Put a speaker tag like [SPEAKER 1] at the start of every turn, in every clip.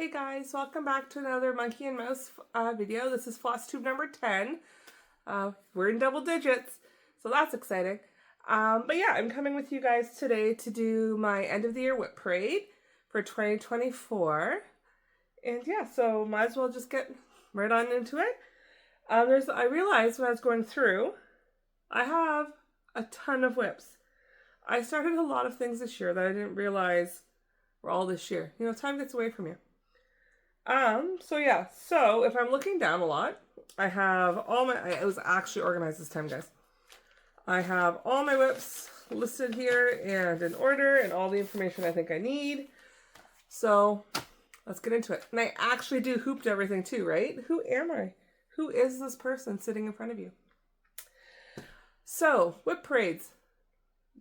[SPEAKER 1] Hey guys, welcome back to another Monkey and Mouse video. This is Flosstube number 10. We're in double digits, so that's exciting. But yeah, I'm coming with you guys today to do my end of the year WIP Parade for 2024. And yeah, so might as well just get right on into it. I realized when I was going through, I have a ton of WIPs. I started a lot of things this year that I didn't realize were all this year. You know, time gets away from you. So if I'm looking down a lot, I have all my, it was actually organized this time, guys. I have all my WIPs listed here and in order and all the information I think I need. So let's get into it. And I actually do hooped everything too, right? Who am I? Who is this person sitting in front of you? So, WIP parades.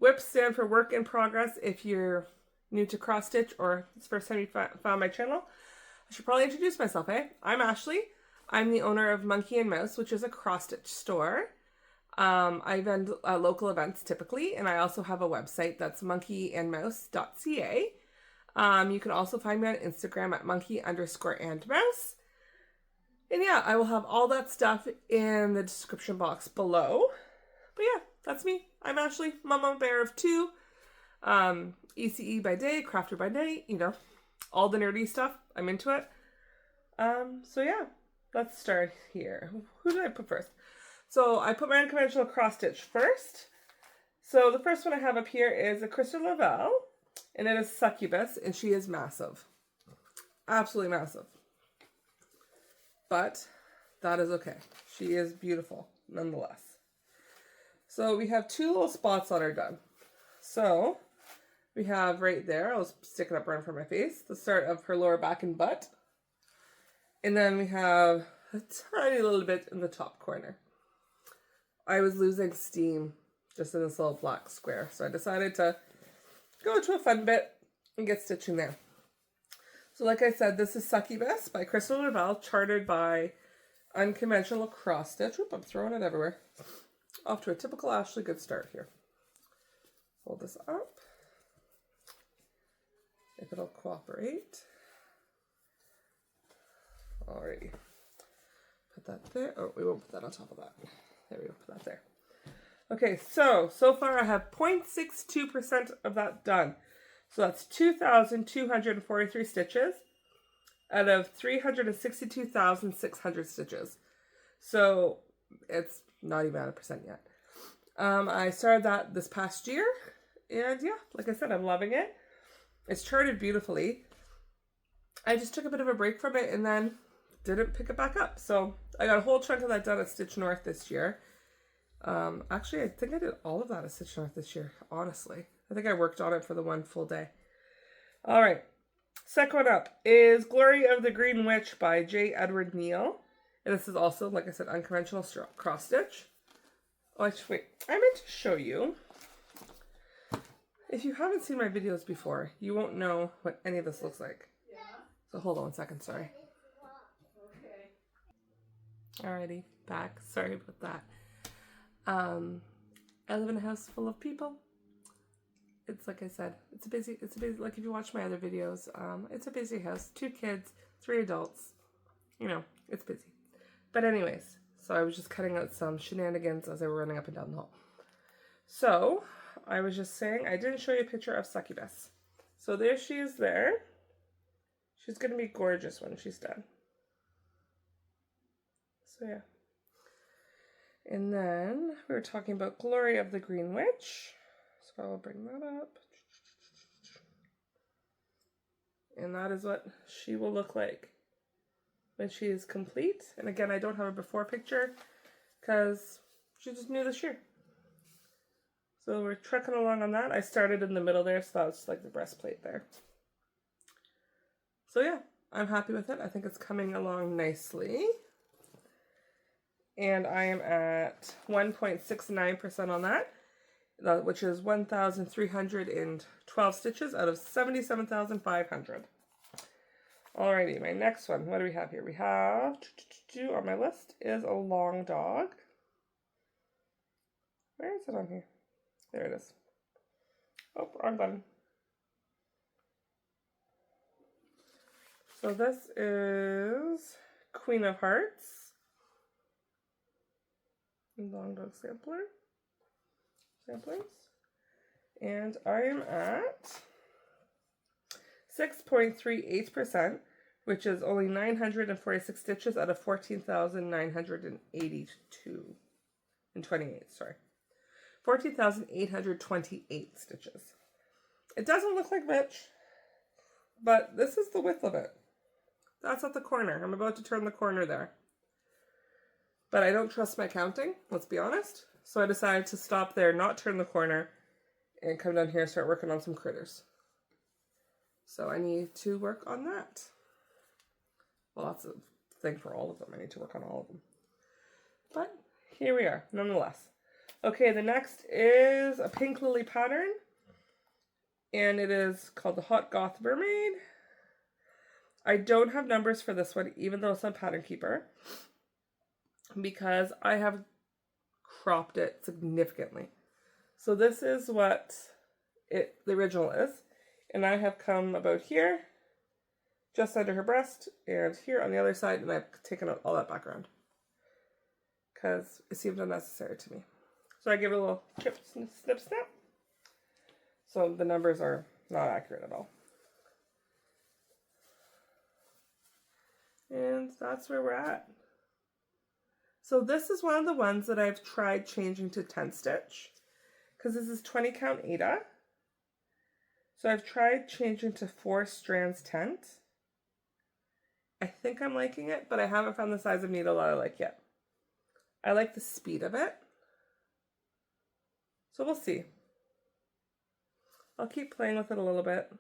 [SPEAKER 1] WIPs stand for work in progress. If you're new to cross stitch or it's the first time you found my channel, I should probably introduce myself, eh? I'm Ashley. I'm the owner of Monkey and Mouse, which is a cross stitch store. I vend local events typically, and I also have a website that's monkeyandmouse.ca. You can also find me on Instagram at monkey_and_mouse. And yeah, I will have all that stuff in the description box below. But yeah, that's me. I'm Ashley, mama bear of two. ECE by day, crafter by night, you know, all the nerdy stuff. I'm into it. So yeah, let's start here. Who did I put first? So I put my unconventional cross stitch first. So the first one I have up here is a Crystal Lavelle, and it is Succubus, and she is massive. Absolutely massive. But that is okay. She is beautiful nonetheless. So we have two little spots on her done. So we have right there, I'll stick it up right in front of my face, the start of her lower back and butt. And then we have a tiny little bit in the top corner. I was losing steam just in this little black square, so I decided to go to a fun bit and get stitching there. So like I said, this is Succubus by Crystal Lavelle, charted by Unconventional Cross Stitch. Oop, I'm throwing it everywhere. Off to a typical Ashley good start here. Hold this up. If it'll cooperate. Alrighty. Put that there. Oh, we won't put that on top of that. There we go. Put that there. Okay, so far I have 0.62% of that done. So that's 2,243 stitches out of 362,600 stitches. So it's not even at a percent yet. I started that this past year, and yeah, like I said, I'm loving it. It's charted beautifully. I just took a bit of a break from it and then didn't pick it back up. So I got a whole chunk of that done at Stitch North this year. Actually, I think I did all of that at Stitch North this year, honestly. I think I worked on it for the one full day. All right. Second one up is Glory of the Green Witch by J. Edward Neal. And this is also, like I said, unconventional cross stitch. Oh, actually, wait. I meant to show you. If you haven't seen my videos before, you won't know what any of this looks like. Yeah. So hold on one second, sorry. Okay. Alrighty, back. Sorry about that. I live in a house full of people. It's like I said, it's a busy, like if you watch my other videos, it's a busy house. 2 kids, 3 adults. You know, it's busy. But anyways, so I was just cutting out some shenanigans as I were running up and down the hall. So I was just saying, I didn't show you a picture of Succubus. So there she is there. She's going to be gorgeous when she's done. So yeah. And then we were talking about Glory of the Green Witch. So I will bring that up. And that is what she will look like when she is complete. And again, I don't have a before picture because she's just new this year. So we're trekking along on that. I started in the middle there, so that was like the breastplate there. So yeah, I'm happy with it. I think it's coming along nicely. And I am at 1.69% on that, which is 1,312 stitches out of 77,500. Alrighty, my next one. What do we have here? We have, on my list, is a long dog. Where is it on here? There it is. Oh, wrong button. So this is Queen of Hearts. Long dog samplers. And I am at 6.38%, which is only 946 stitches out of 14,982 and 28, sorry. 14,828 stitches. It doesn't look like much, but this is the width of it. That's at the corner. I'm about to turn the corner there. But I don't trust my counting, let's be honest. So I decided to stop there, not turn the corner, and come down here and start working on some critters. So I need to work on that. Well, that's a thing for all of them. I need to work on all of them. But here we are, nonetheless. Okay, the next is a pink lily pattern. And it is called the Hot Goth Mermaid. I don't have numbers for this one, even though it's on Pattern Keeper, because I have cropped it significantly. So this is what the original is. And I have come about here, just under her breast, and here on the other side, and I've taken out all that background, because it seemed unnecessary to me. So I give it a little snip. So the numbers are not accurate at all. And that's where we're at. So this is one of the ones that I've tried changing to 10 stitch, because this is 20 count Aida. So I've tried changing to 4 strands tent. I think I'm liking it, but I haven't found the size of needle that I like yet. I like the speed of it. So we'll see. I'll keep playing with it a little bit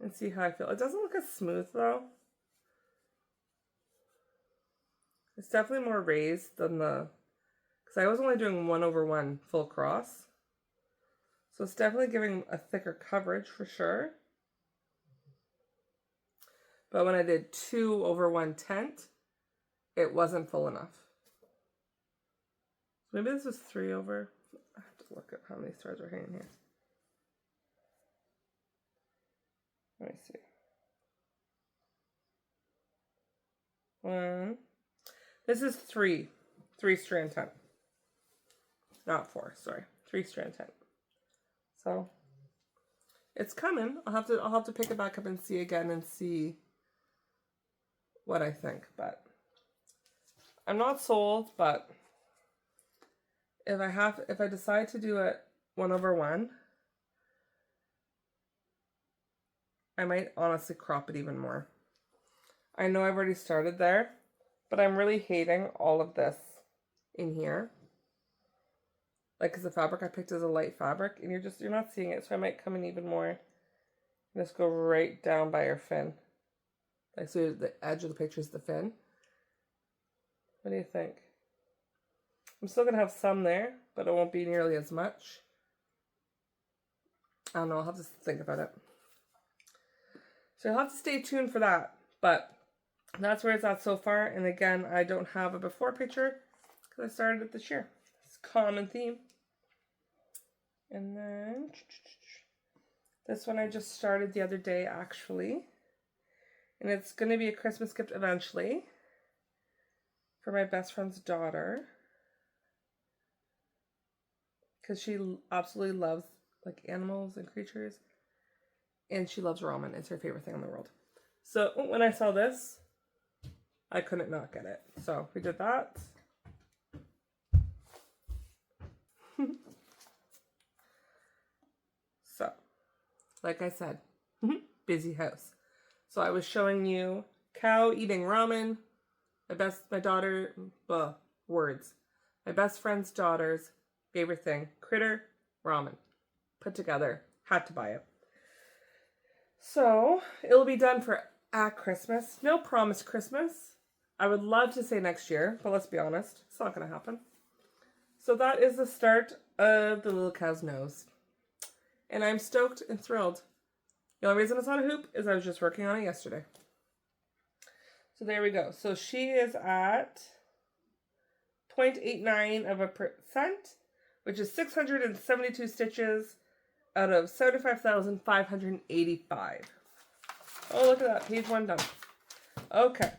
[SPEAKER 1] and see how I feel. It doesn't look as smooth though. It's definitely more raised than the, because I was only doing 1/1 full cross. So it's definitely giving a thicker coverage for sure. But when I did 2/1 tent, it wasn't full enough. Maybe this was 3 over. I have to look at how many threads are hanging here. Let me see. 1. This is 3 strand tent. Not 4, sorry. 3 strand tent. So it's coming. I'll have to pick it back up and see again and see what I think. But I'm not sold, but if I decide to do it 1/1, I might honestly crop it even more. I know I've already started there, but I'm really hating all of this in here. Like, because the fabric I picked is a light fabric, and you're not seeing it, so I might come in even more. Just go right down by her fin. Like, so the edge of the picture is the fin. What do you think? I'm still going to have some there, but it won't be nearly as much. I don't know, I'll have to think about it. So you'll have to stay tuned for that, but that's where it's at so far. And again, I don't have a before picture because I started it this year. It's a common theme. And then this one I just started the other day actually. And it's going to be a Christmas gift eventually for my best friend's daughter, because she absolutely loves like animals and creatures, and she loves ramen. It's her favorite thing in the world. So when I saw this, I couldn't not get it. So we did that. So, like I said, busy house. So I was showing you cow eating ramen. My best friend's daughter's favorite thing, critter, ramen. Put together, had to buy it. So it'll be done for at Christmas. No promised Christmas. I would love to say next year, but let's be honest, it's not going to happen. So that is the start of the little cow's nose. And I'm stoked and thrilled. The only reason it's on a hoop is I was just working on it yesterday. So there we go. So she is at 0.89%, which is 672 stitches out of 75,585. Oh, look at that. Page 1 done. Okay.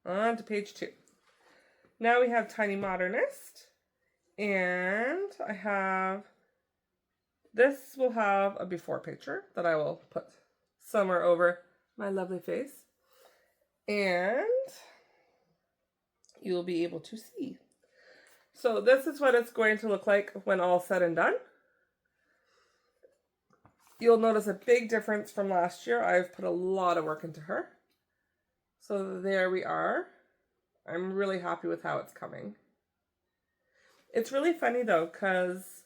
[SPEAKER 1] On to page 2. Now we have Tiny Modernist. And I have... This will have a before picture that I will put somewhere over my lovely face. And you'll be able to see. So this is what it's going to look like when all said and done. You'll notice a big difference from last year. I've put a lot of work into her. So there we are. I'm really happy with how it's coming. It's really funny though, because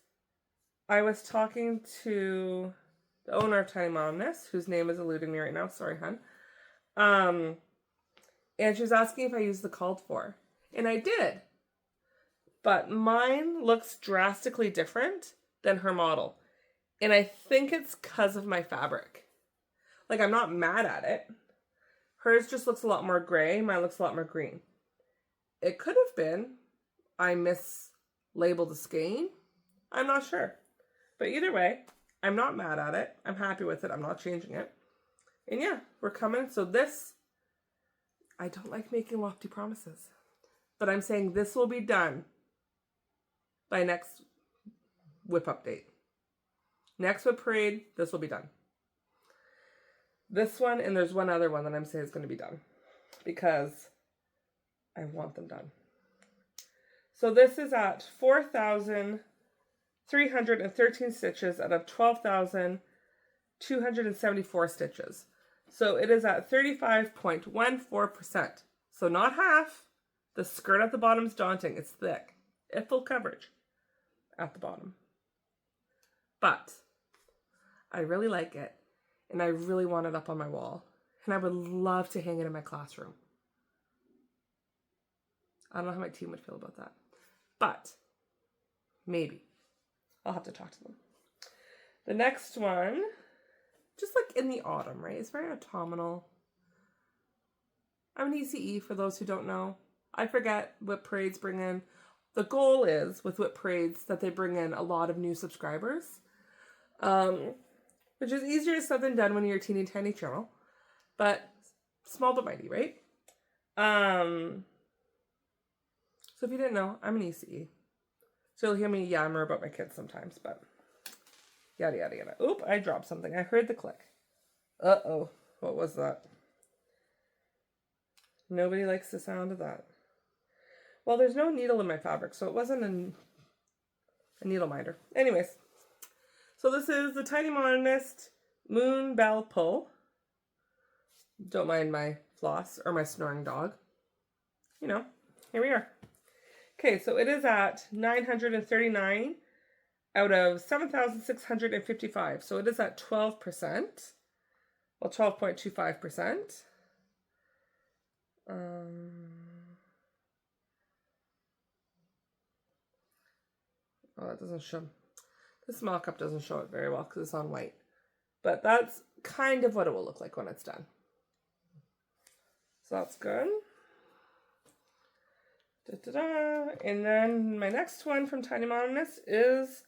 [SPEAKER 1] I was talking to the owner of Tiny Modernist, whose name is eluding me right now. Sorry, hun. And she was asking if I used the called for. And I did. But mine looks drastically different than her model. And I think it's because of my fabric. Like, I'm not mad at it. Hers just looks a lot more gray. Mine looks a lot more green. It could have been I mislabeled the skein. I'm not sure. But either way, I'm not mad at it. I'm happy with it. I'm not changing it. And yeah, we're coming. So this, I don't like making lofty promises. But I'm saying this will be done by next WIP update. Next WIP Parade, this will be done. This one, and there's one other one that I'm saying is going to be done. Because I want them done. So this is at 4,313 stitches out of 12,274 stitches. So it is at 35.14%. So not half. The skirt at the bottom is daunting. It's thick. At full coverage at the bottom. But I really like it. And I really want it up on my wall. And I would love to hang it in my classroom. I don't know how my team would feel about that. But maybe. I'll have to talk to them. The next one, just like in the autumn, right? It's very autumnal. I'm an ECE for those who don't know. I forget WIP Parades bring in. The goal is with WIP Parades that they bring in a lot of new subscribers. Which is easier said than done when you're a teeny tiny channel. But small but mighty, right? So if you didn't know, I'm an ECE. So you'll hear me yammer about my kids sometimes, but yada yada yada. Oop, I dropped something. I heard the click. Uh-oh. What was that? Nobody likes the sound of that. Well, there's no needle in my fabric, so it wasn't a needle minder. Anyways, so this is the Tiny Modernist Moon Bell Pull. Don't mind my floss or my snoring dog. You know, here we are. Okay, so it is at 939 out of 7,655. So it is at 12%. Well, 12.25%. Oh, that doesn't show. This mock-up doesn't show it very well because it's on white. But that's kind of what it will look like when it's done. So that's good. Da-da-da. And then my next one from Tiny Modernist is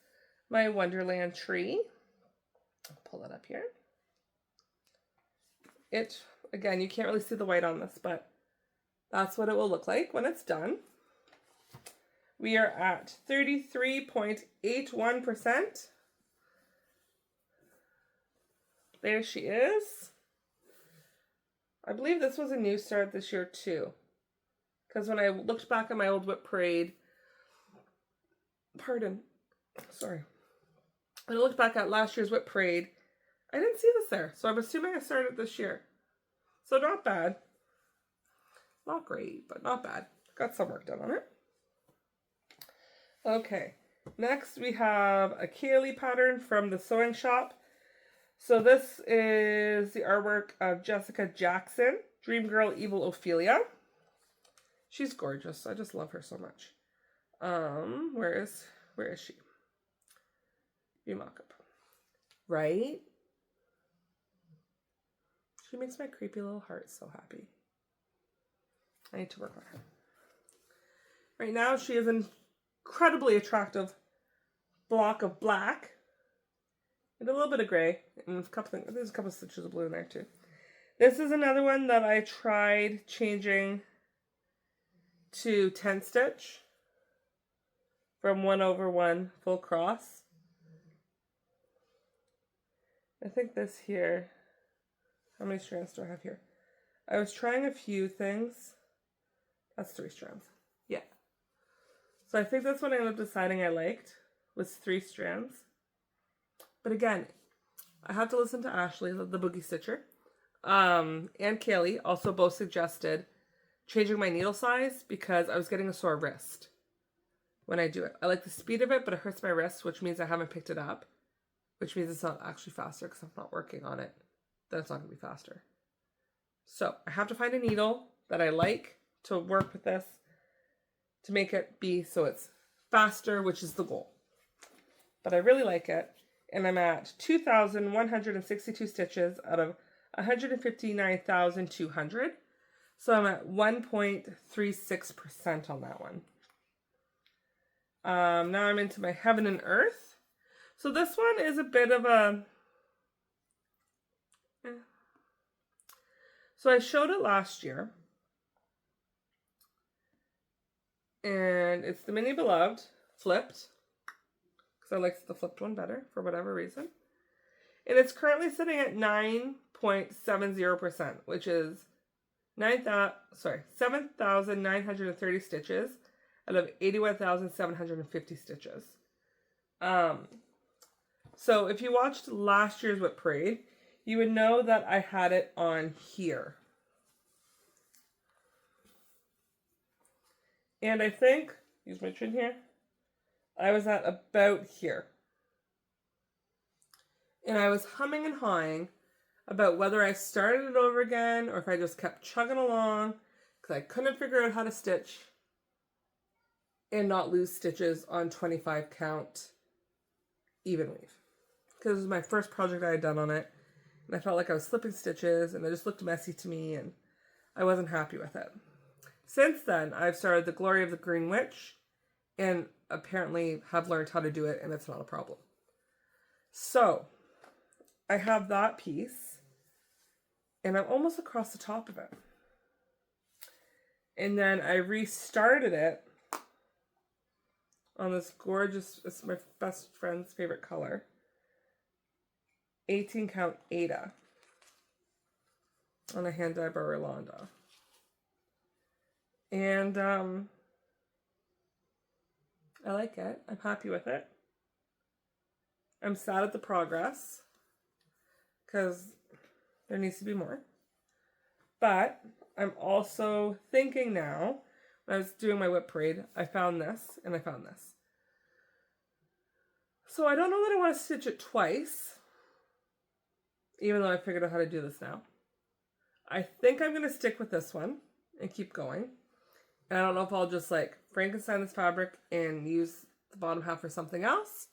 [SPEAKER 1] my Wonderland tree. I'll pull that up here. It, again, you can't really see the white on this, but that's what it will look like when it's done. We are at 33.81%. There she is. I believe this was a new start this year too. Because when I looked back at my old WIP Parade, when I looked back at last year's WIP Parade, I didn't see this there. So I'm assuming I started this year. So not bad. Not great, but not bad. Got some work done on it. Okay, next we have a Kaylee pattern from the sewing shop. So this is the artwork of Jessica Jackson, Dream Girl Evil Ophelia. She's gorgeous. I just love her so much. Where is she? View mock-up. Right? She makes my creepy little heart so happy. I need to work on her. Right now she is an incredibly attractive block of black and a little bit of gray and there's a couple of stitches of blue in there too. This is another one that I tried changing to 10 stitch from 1/1 full cross. I think this here, how many strands do I have here? I was trying a few things. That's 3 strands. Yeah. So I think that's what I ended up deciding I liked, was 3 strands. But again, I have to listen to Ashley, the boogie stitcher, and Kaylee also both suggested changing my needle size because I was getting a sore wrist when I do it. I like the speed of it, but it hurts my wrist, which means I haven't picked it up, which means it's not actually faster because I'm not working on it. Then it's not going to be faster. So I have to find a needle that I like to work with this to make it be so it's faster, which is the goal. But I really like it. And I'm at 2,162 stitches out of 159,200. So I'm at 1.36% on that one. Now I'm into my Heaven and Earth. So this one is a bit of a... So I showed it last year. And it's the Mini Beloved flipped. Because I liked the flipped one better for whatever reason. And it's currently sitting at 9.70%, which is 7,930 stitches out of 81,750 stitches. So if you watched last year's WIP Parade, you would know that I had it on here. And I think, use my chin here, I was at about here. And I was humming and hawing about whether I started it over again or if I just kept chugging along because I couldn't figure out how to stitch and not lose stitches on 25 count even weave. Because it was my first project I had done on it and I felt like I was slipping stitches and it just looked messy to me and I wasn't happy with it. Since then, I've started the Glory of the Green Witch and apparently have learned how to do it and it's not a problem. So, I have that piece and I'm almost across the top of it. And then I restarted it on this gorgeous, it's my best friend's favorite color, 18 count Ada on a hand dye by Rolanda. And I like it. I'm happy with it. I'm sad at the progress because there needs to be more. But I'm also thinking now, when I was doing my WIP Parade, I found this and I found this. So I don't know that I want to stitch it twice, even though I figured out how to do this now. I think I'm going to stick with this one and keep going. And I don't know if I'll just like Frankenstein this fabric and use the bottom half for something else.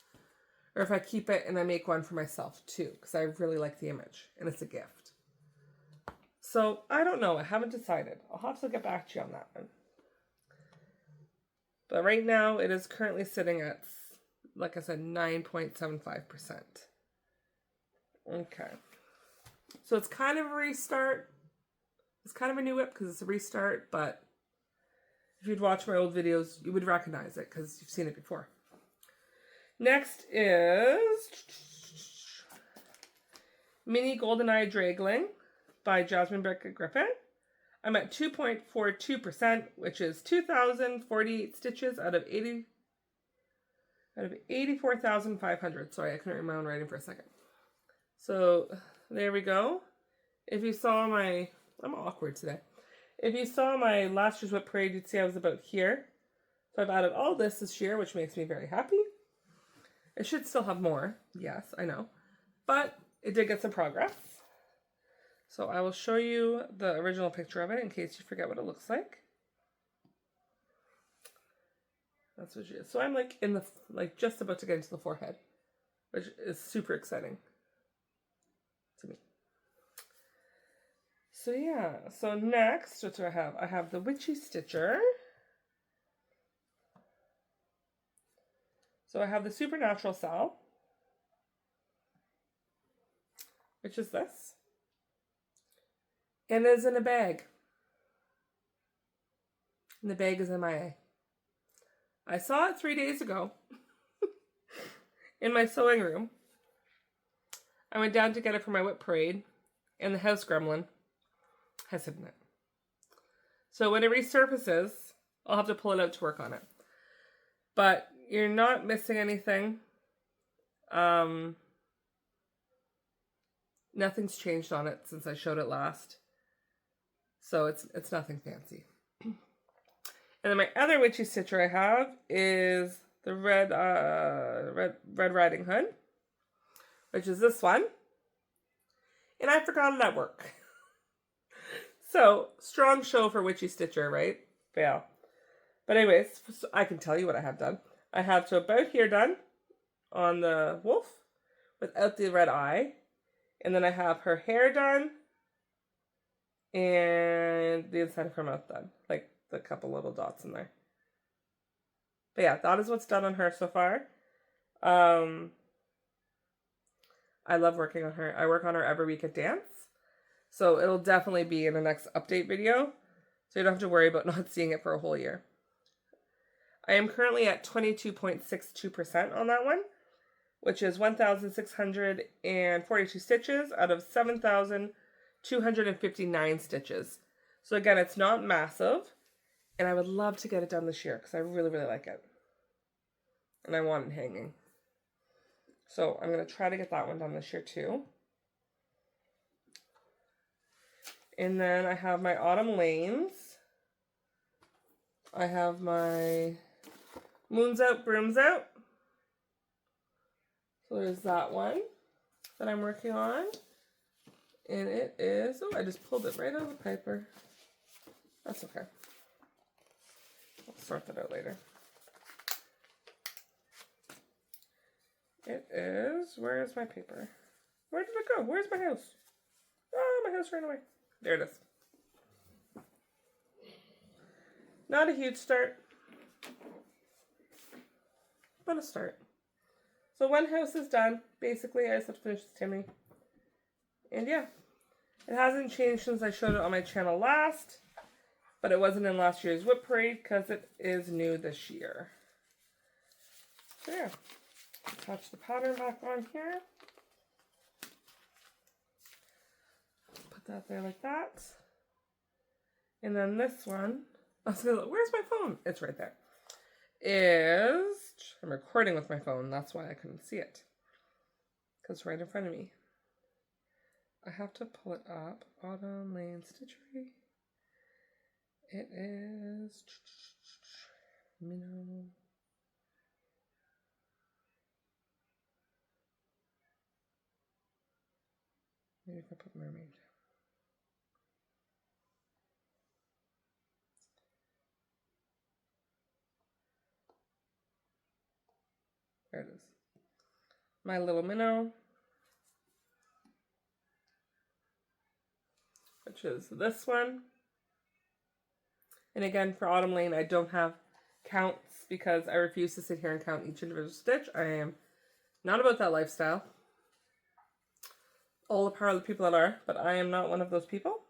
[SPEAKER 1] Or if I keep it and I make one for myself too. Because I really like the image. And it's a gift. So I don't know. I haven't decided. I'll have to get back to you on that one. But right now it is currently sitting at, like I said, 9.75%. Okay. So it's kind of a restart. It's kind of a new WIP because it's a restart. But if you'd watch my old videos, you would recognize it because you've seen it before. Next is Mini Goldeneye Dragling by Jasmine Becca Griffin. I'm at 2.42%, which is 2,048 stitches out of 84,500. Sorry, I couldn't read my own writing for a second. So there we go. If you saw my, I'm awkward today. If you saw my last year's WIP Parade, you'd see I was about here. So I've added all this year, which makes me very happy. It should still have more. Yes, I know. But it did get some progress. So I will show you the original picture of it in case you forget what it looks like. That's what she is. So I'm like in the, like just about to get into the forehead, which is super exciting to me. So yeah, so next, what do I have? I have the Witchy Stitcher. So I have the Supernatural Cell, which is this. And it's in a bag. And the bag is MIA. I saw it 3 days ago in my sewing room. I went down to get it for my WIP Parade, and the house gremlin has hidden it. So when it resurfaces, I'll have to pull it out to work on it. But you're not missing anything. Nothing's changed on it since I showed it last. So it's nothing fancy. And then my other witchy stitcher I have is the Red Riding Hood, which is this one. And I forgot it at work. So, strong show for witchy stitcher, right? Fail. But anyways, I can tell you what I have done. I have to about here done on the wolf without the red eye. And then I have her hair done and the inside of her mouth done. Like the couple little dots in there. But yeah, that is what's done on her so far. I love working on her. I work on her every week at dance. So it'll definitely be in the next update video. So you don't have to worry about not seeing it for a whole year. I am currently at 22.62% on that one, which is 1,642 stitches out of 7,259 stitches. So again, it's not massive. And I would love to get it done this year because I really, really like it. And I want it hanging. So I'm going to try to get that one done this year too. And then I have my autumn lanes. I have my moons out, brooms out. So there's that one that I'm working on. And it is, oh, I just pulled it right out of the paper. That's okay. I'll sort that out later. It is, where is my paper? Where did it go? Where's my house? Oh, my house ran away. There it is. Not a huge start, but a start. So one house is done. Basically, I just have to finish this Timmy. And yeah, it hasn't changed since I showed it on my channel last, but it wasn't in last year's WIP Parade because it is new this year. So yeah, attach the pattern back on here. Put that there like that. And then this one, I was gonna, where's my phone? It's right there. I'm recording with my phone, that's why I couldn't see it. Because it's right in front of me. I have to pull it up. Autumn Lane Stitchery. It is minnow. Maybe if I put mermaid. There it is. My little minnow. Which is this one. And again, for Autumn Lane, I don't have counts because I refuse to sit here and count each individual stitch. I am not about that lifestyle. All the power of the people that are, but I am not one of those people.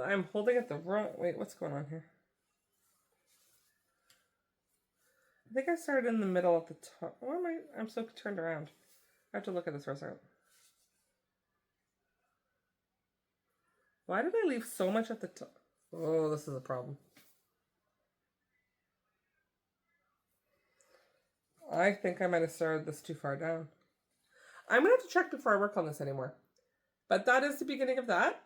[SPEAKER 1] I'm holding it the wrong... Wait, what's going on here? I think I started in the middle at the top. Why am I'm so turned around. I have to look at this for a second. Why did I leave so much at the top? Oh, this is a problem. I think I might have started this too far down. I'm going to have to check before I work on this anymore. But that is the beginning of that.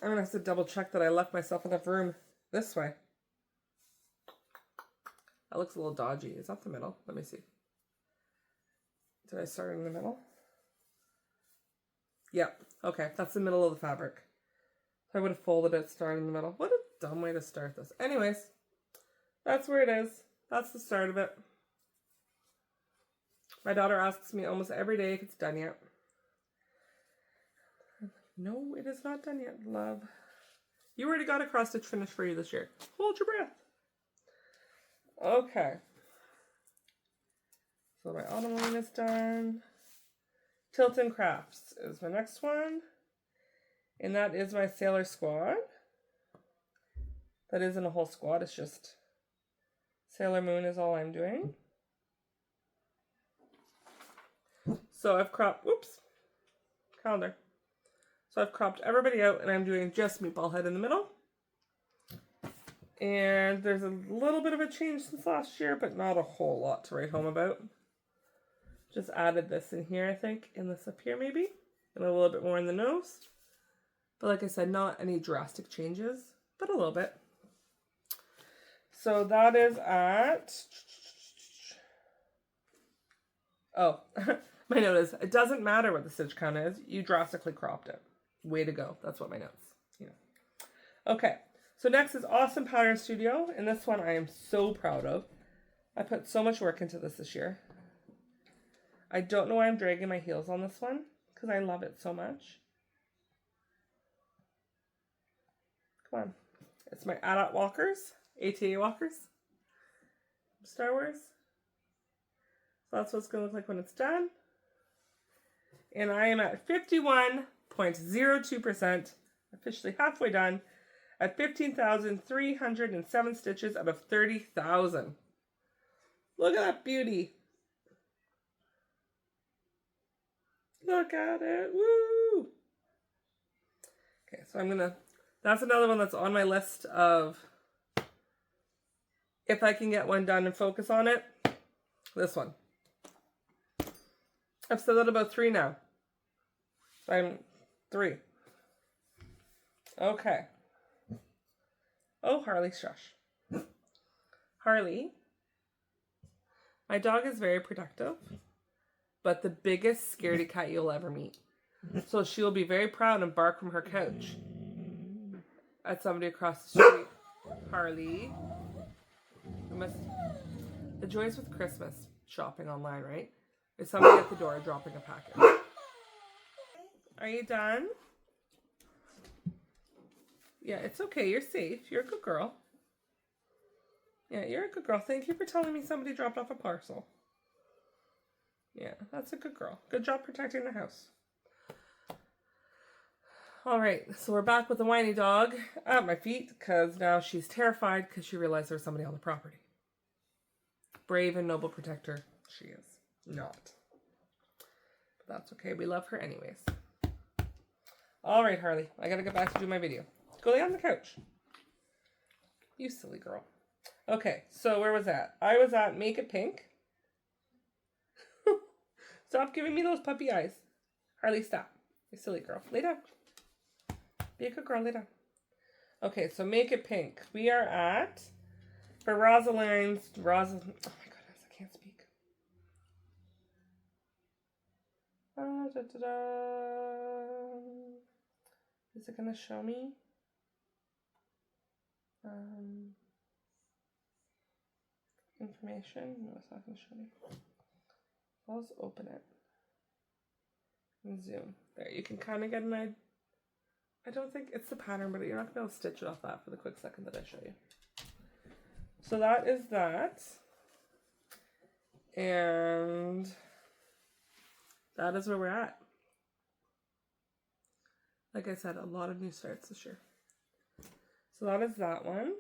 [SPEAKER 1] I'm going to have to double check that I left myself enough room this way. That looks a little dodgy. Is that the middle? Let me see. Did I start in the middle? Yep. Okay, that's the middle of the fabric. I would have folded it, started in the middle. What a dumb way to start this. Anyways, that's where it is. That's the start of it. My daughter asks me almost every day if it's done yet. No, it is not done yet, love. You already got a cross stitch finished for you this year. Hold your breath. Okay. So my autumn line is done. Tilton Crafts is my next one. And that is my Sailor Squad. That isn't a whole squad, it's just Sailor Moon is all I'm doing. So I've cropped, oops, calendar. So I've cropped everybody out and I'm doing just Meatball Head in the middle. And there's a little bit of a change since last year, but not a whole lot to write home about. Just added this in here, I think, and this up here maybe. And a little bit more in the nose. But like I said, not any drastic changes, but a little bit. So that is at... Oh, my note is, it doesn't matter what the stitch count is. You drastically cropped it. Way to go. That's what my notes. Yeah. Okay. So next is Awesome Pattern Studio. And this one I am so proud of. I put so much work into this year. I don't know why I'm dragging my heels on this one. Because I love it so much. Come on. It's my AT-AT walkers. ATA walkers. Star Wars. So that's what it's going to look like when it's done. And I am at 51.02%. Officially halfway done. At 15,307 stitches out of 30,000. Look at that beauty. Look at it. Woo! Okay, so I'm going to... That's another one that's on my list of... If I can get one done and focus on it. This one. I've said that about 3 now. I'm 3. Okay. Oh, Harley, shush. Harley. My dog is very protective, but the biggest scaredy cat you'll ever meet. So she will be very proud and bark from her couch at somebody across the street. Harley. The joys with Christmas shopping online, right? Is somebody at the door dropping a package. Are you done? Yeah, it's okay. You're safe. You're a good girl. Yeah, you're a good girl. Thank you for telling me somebody dropped off a parcel. Yeah, that's a good girl. Good job protecting the house. All right, so we're back with the whiny dog at my feet because now she's terrified because she realized there's somebody on the property. Brave and noble protector she is. Not. But that's okay. We love her anyways. All right, Harley. I got to get back to do my video. Go lay on the couch. You silly girl. Okay, so where was that? I was at Make It Pink. Stop giving me those puppy eyes. Harley, stop. You silly girl. Lay down. Be a good girl. Lay down. Okay, so Make It Pink. We are at... For Rosalind's... Oh my goodness, I can't speak. Is it going to show me? Information? No, it's not going to show me. I'll just open it. And zoom. There, you can kind of get an idea. I don't think it's the pattern, but you're not going to be able to stitch it off that for the quick second that I show you. So that is that. And that is where we're at. Like I said, a lot of new starts this year. So that is that one.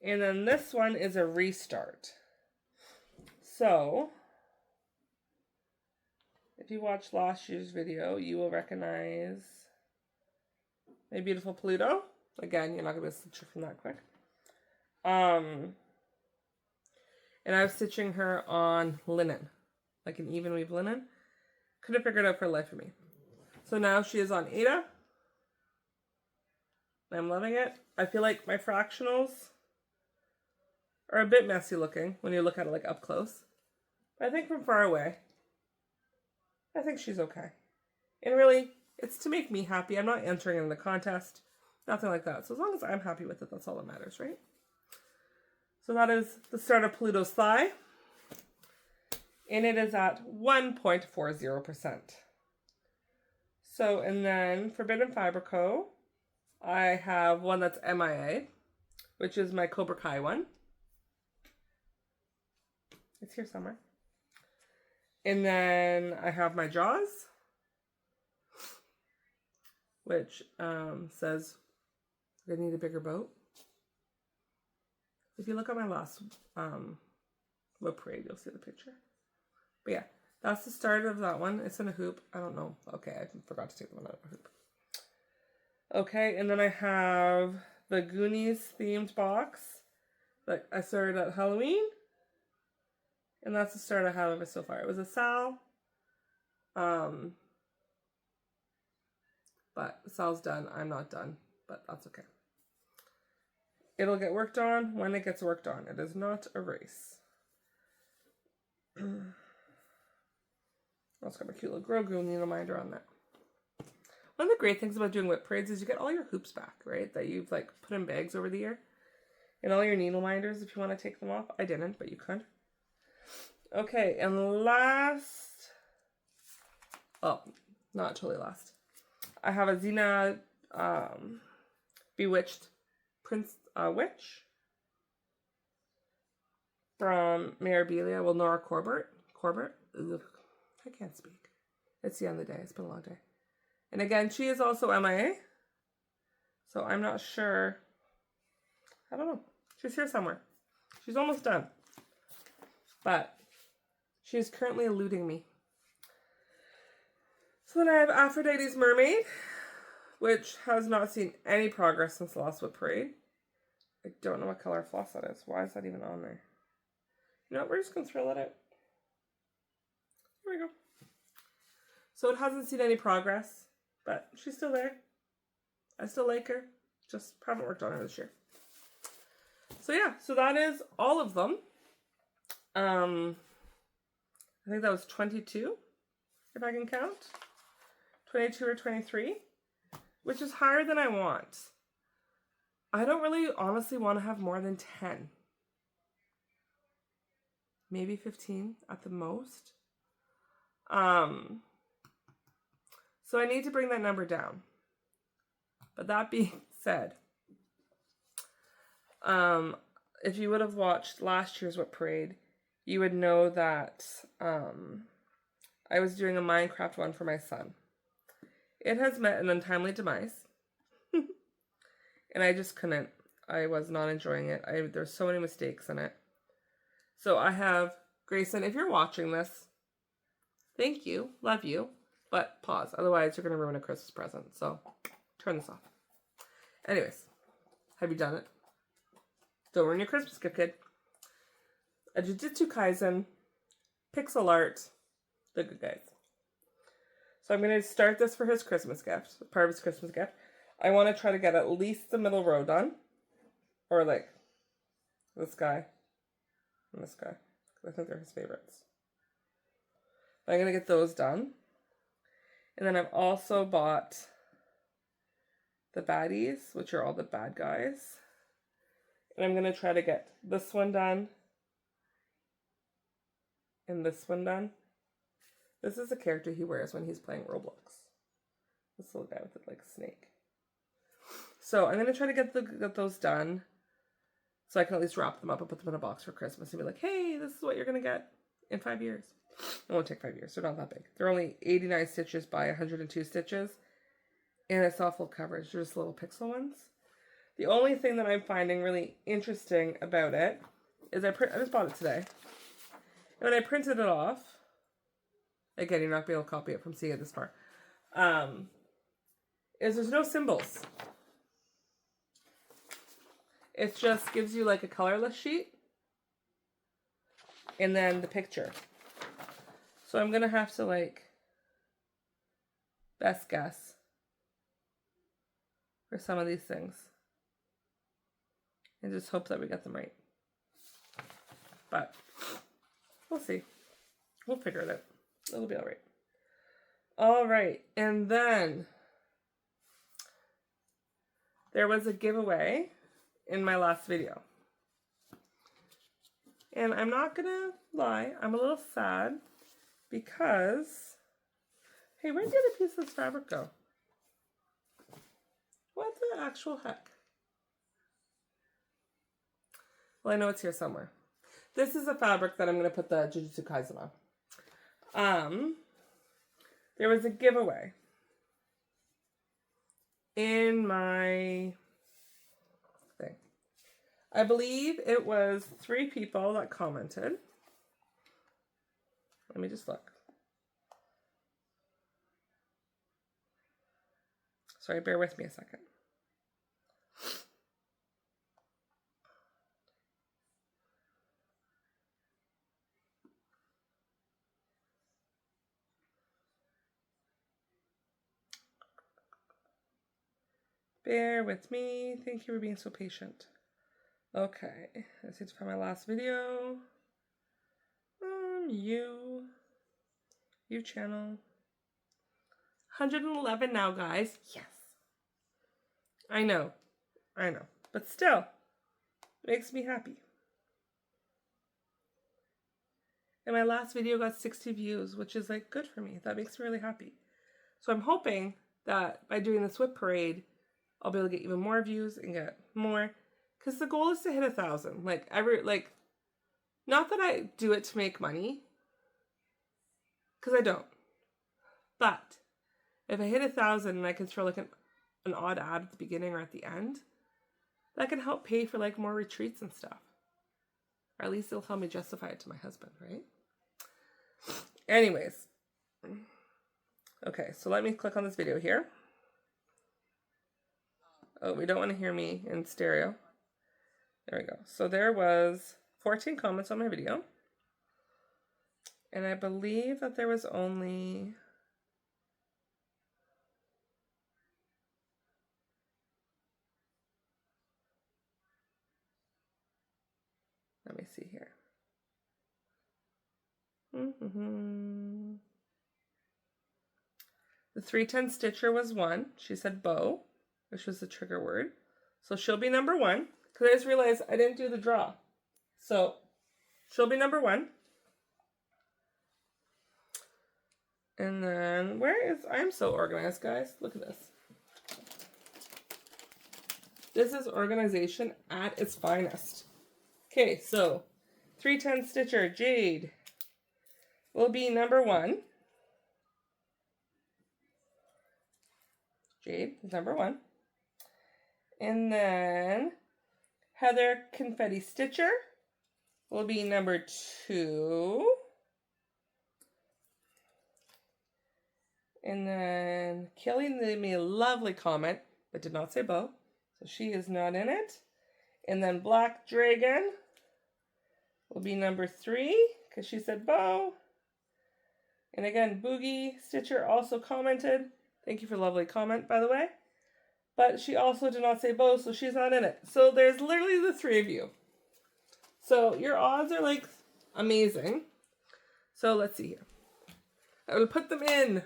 [SPEAKER 1] And then this one is a restart. So, if you watched last year's video, you will recognize my beautiful Pluto. Again, you're not going to be able to stitch her from that quick. And I was stitching her on linen, like an even weave linen. Couldn't figure it out for the life of me. So now she is on Ada. I'm loving it. I feel like my fractionals are a bit messy looking when you look at it like up close. But I think from far away, I think she's okay. And really, it's to make me happy. I'm not entering in the contest. Nothing like that. So as long as I'm happy with it, that's all that matters, right? So that is the start of Pluto's thigh. And it is at 1.40%. So, and then Forbidden Fiber Co. I have one that's MIA, which is my Cobra Kai one. It's here somewhere. And then I have my Jaws. which says I need a bigger boat. If you look at my last WIP Parade, you'll see the picture. But yeah, that's the start of that one. It's in a hoop. I don't know. Okay, I forgot to take the one out of a hoop. Okay, and then I have the Goonies themed box that I started at Halloween. And that's the start I have of it so far. It was a Sal. But Sal's done. I'm not done. But that's okay. It'll get worked on when it gets worked on. It is not a race. Also got my cute little Grogu needle minder on that. One of the great things about doing WIP Parades is you get all your hoops back, right? That you've like put in bags over the year. And all your needle minders if you want to take them off. I didn't, but you could. Okay, and last... Oh, not totally last. I have a Xena Bewitched Prince Witch from Mirabilia. Well, Nora Corbett. Ugh, I can't speak. It's the end of the day. It's been a long day. And again, she is also MIA. So I'm not sure. I don't know. She's here somewhere. She's almost done. But she's currently eluding me. So then I have Aphrodite's Mermaid, which has not seen any progress since the last WIP Parade. I don't know what color floss that is. Why is that even on there? You know what? We're just going to throw that out. Here we go. So it hasn't seen any progress, but she's still there. I still like her. Just haven't worked on her this year. So yeah, so that is all of them. I think that was 22, if I can count. 22 or 23, which is higher than I want. I don't really honestly want to have more than 10. Maybe 15 at the most. So I need to bring that number down. But that being said, if you would have watched last year's WIP Parade, you would know that I was doing a Minecraft one for my son. It has met an untimely demise. And I just couldn't. I was not enjoying it. There's so many mistakes in it. So I have, Grayson, if you're watching this, thank you, love you, but pause. Otherwise, you're going to ruin a Christmas present. So turn this off. Anyways, have you done it? Don't ruin your Christmas gift, kid. A Jujutsu Kaisen, pixel art, the good guys. So I'm going to start this for his Christmas gift, part of his Christmas gift. I want to try to get at least the middle row done. Or like this guy and this guy. I think they're his favorites. But I'm going to get those done. And then I've also bought the baddies, which are all the bad guys. And I'm going to try to get this one done. And this one done. This is a character he wears when he's playing Roblox. This little guy with it like a snake. So I'm going to try to get those done. So I can at least wrap them up and put them in a box for Christmas. And be like, hey, this is what you're going to get in 5 years. It won't take 5 years. They're not that big. They're only 89 stitches by 102 stitches. And it's all full coverage. They're just little pixel ones. The only thing that I'm finding really interesting about it is I just bought it today. And when I printed it off, again, you're not going to be able to copy it from seeing it this far, is there's no symbols. It just gives you like a colorless sheet. And then the picture. So I'm going to have to like best guess for some of these things. And just hope that we get them right. But we'll see. We'll figure it out. It'll be alright. Alright. And then there was a giveaway in my last video. And I'm not going to lie. I'm a little sad because... Hey, where'd the other piece of this fabric go? What the actual heck? Well, I know it's here somewhere. This is a fabric that I'm going to put the Jujutsu Kaisen on. There was a giveaway. in my thing. I believe it was 3 people that commented. Let me just look. Sorry, bear with me a second. Bear with me. Thank you for being so patient. Okay, let's see to find my last video. You channel. 111 now, guys. Yes. I know. But still, it makes me happy. And my last video got 60 views, which is like good for me. That makes me really happy. So I'm hoping that by doing this WIP Parade, I'll be able to get even more views and get more. Because the goal is to hit 1,000. Not that I do it to make money. Because I don't. But if I hit 1,000 and I can throw like an odd ad at the beginning or at the end, that can help pay for like more retreats and stuff. Or at least it'll help me justify it to my husband, right? Anyways. Okay, so let me click on this video here. Oh, we don't want to hear me in stereo. There we go. So there was 14 comments on my video. And I believe that there was only... Let me see here. The 310 Stitcher was 1. She said bow, which was the trigger word. So she'll be number 1. Because I just realized I didn't do the draw. So she'll be number 1. And then I'm so organized, guys. Look at this. This is organization at its finest. Okay, so 310 Stitcher Jade will be number 1. Jade is number 1. And then Heather Confetti Stitcher will be number 2. And then Kelly made me a lovely comment, but did not say bow. So she is not in it. And then Black Dragon will be number 3, because she said bow. And again, Boogie Stitcher also commented. Thank you for a lovely comment, by the way. But she also did not say bow, so she's not in it. So there's literally the 3 of you. So your odds are like amazing. So let's see here. I will put them in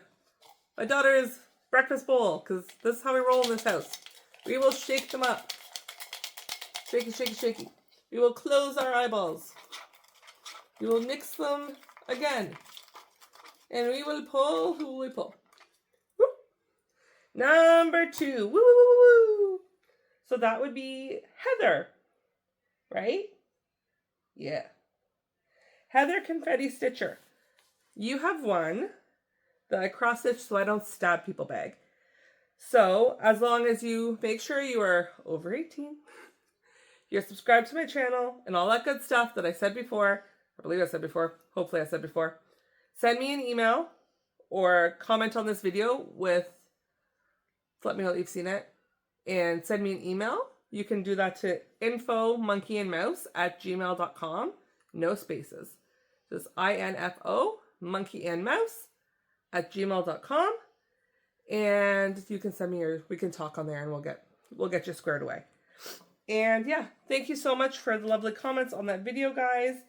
[SPEAKER 1] my daughter's breakfast bowl, because this is how we roll in this house. We will shake them up. Shaky, shaky, shaky. We will close our eyeballs. We will mix them again. And we will pull. Who will we pull? Woo. Number 2. Woo, woo, woo, woo. So that would be Heather. Right? Yeah. Heather Confetti Stitcher. You have won the cross stitch so I don't stab people bag. So as long as you make sure you are over 18, you're subscribed to my channel and all that good stuff that I said before, I believe I said before, hopefully I said before, send me an email or comment on this video let me know that you've seen it, and send me an email. You can do that to info monkeyandmouse@gmail.com. No spaces. Just INFO monkeyandmouse@gmail.com. And you can send me we can talk on there and we'll get you squared away. And yeah, thank you so much for the lovely comments on that video, guys,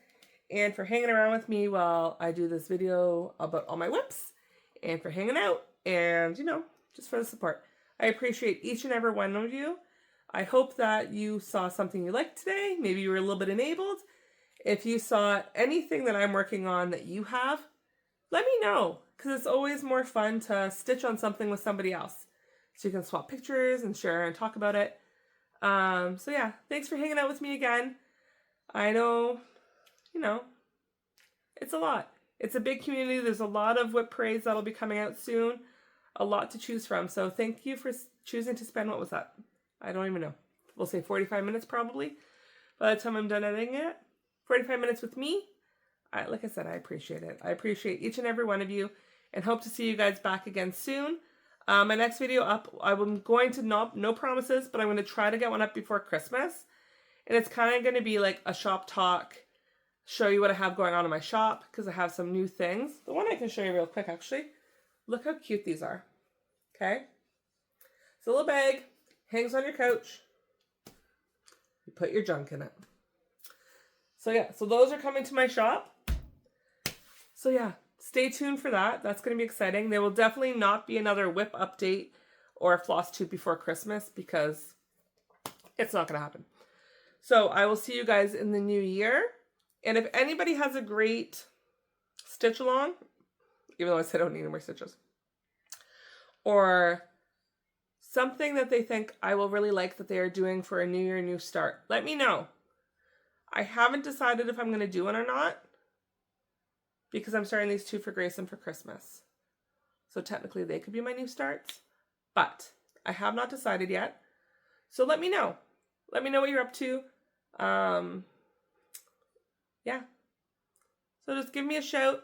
[SPEAKER 1] and for hanging around with me while I do this video about all my WIPs, and for hanging out, and just for the support. I appreciate each and every one of you. I hope that you saw something you liked today. Maybe you were a little bit enabled. If you saw anything that I'm working on that you have, let me know, because it's always more fun to stitch on something with somebody else. So you can swap pictures and share and talk about it. So yeah, thanks for hanging out with me again. I know, it's a lot. It's a big community. There's a lot of WIP parades that'll be coming out soon. A lot to choose from. So thank you for choosing to spend, what was that? I don't even know. We'll say 45 minutes probably. By the time I'm done editing it, 45 minutes with me. Like I said, I appreciate it. I appreciate each and every one of you and hope to see you guys back again soon. My next video up, I'm going to, no promises, but I'm going to try to get one up before Christmas. And it's kind of going to be like a shop talk, show you what I have going on in my shop because I have some new things. The one I can show you real quick actually. Look how cute these are. Okay? It's a little bag, hangs on your couch. You put your junk in it. So yeah, so those are coming to my shop. So yeah, stay tuned for that. That's going to be exciting. There will definitely not be another WIP update or a Flosstube before Christmas because it's not going to happen. So I will see you guys in the new year. And if anybody has a great stitch along, even though I said I don't need any more stitches, or something that they think I will really like that they are doing for a new year, new start, let me know. I haven't decided if I'm going to do it or not because I'm starting these two for Grace and for Christmas. So technically they could be my new starts, but I have not decided yet. So let me know. Let me know what you're up to. Yeah. So just give me a shout,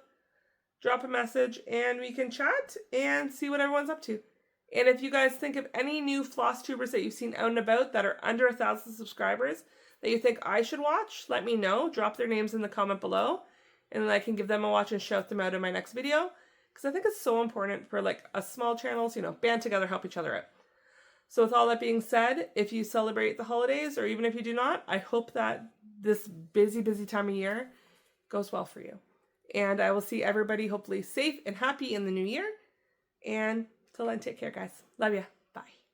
[SPEAKER 1] drop a message, and we can chat and see what everyone's up to. And if you guys think of any new Flosstubers that you've seen out and about that are under 1,000 subscribers that you think I should watch, let me know. Drop their names in the comment below, and then I can give them a watch and shout them out in my next video. Because I think it's so important for like us small channels, you know, band together, help each other out. So with all that being said, if you celebrate the holidays, or even if you do not, I hope that this busy time of year goes well for you. And I will see everybody hopefully safe and happy in the new year. And till then, take care, guys. Love ya. Bye.